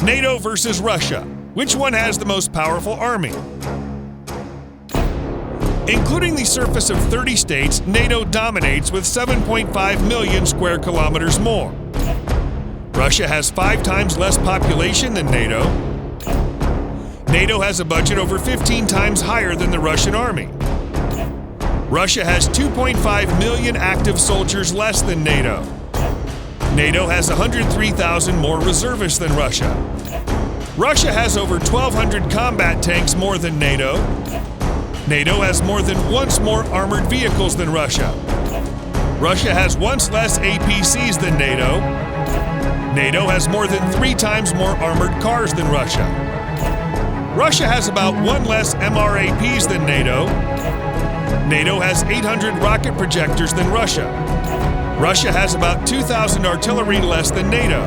NATO versus Russia. Which one has the most powerful army? Including the surface of 30 states, NATO dominates with 7.5 million square kilometers more. Russia has 5 times less population than NATO. NATO has a budget over 15 times higher than the Russian army. Russia has 2.5 million active soldiers less than NATO. NATO has 103,000 more reservists than Russia. Russia has over 1,200 combat tanks more than NATO. NATO has more than once more armored vehicles than Russia. Russia has once less APCs than NATO. NATO has more than 3 times more armored cars than Russia. Russia has about 1 less MRAPs than NATO. NATO has 800 rocket projectors than Russia. Russia has about 2,000 artillery less than NATO.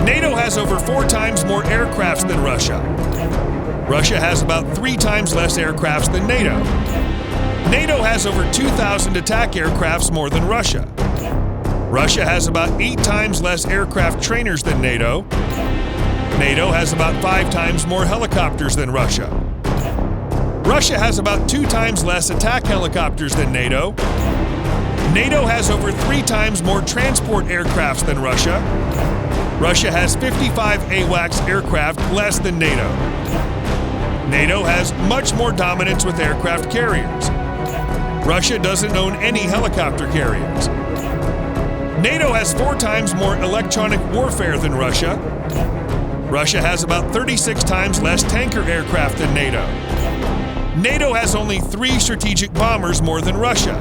NATO has over 4 times more aircrafts than Russia. Russia has about 3 times less aircrafts than NATO. NATO has over 2,000 attack aircrafts more than Russia. Russia has about 8 times less aircraft trainers than NATO. NATO has about 5 times more helicopters than Russia. Russia has about 2 times less attack helicopters than NATO. NATO has over 3 times more transport aircrafts than Russia. Russia has 55 AWACS aircraft less than NATO. NATO has much more dominance with aircraft carriers. Russia doesn't own any helicopter carriers. NATO has 4 times more electronic warfare than Russia. Russia has about 36 times less tanker aircraft than NATO. NATO has only 3 strategic bombers more than Russia.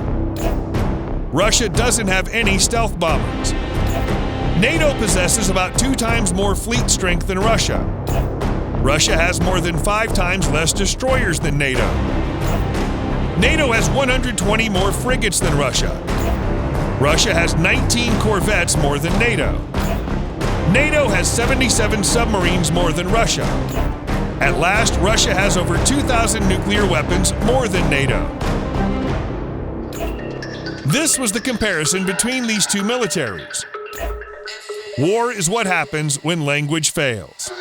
Russia doesn't have any stealth bombers. NATO possesses about 2 times more fleet strength than Russia. Russia has more than 5 times less destroyers than NATO. NATO has 120 more frigates than Russia. Russia has 19 corvettes more than NATO. NATO has 77 submarines more than Russia. At last, Russia has over 2,000 nuclear weapons more than NATO. This was the comparison between these two militaries. War is what happens when language fails.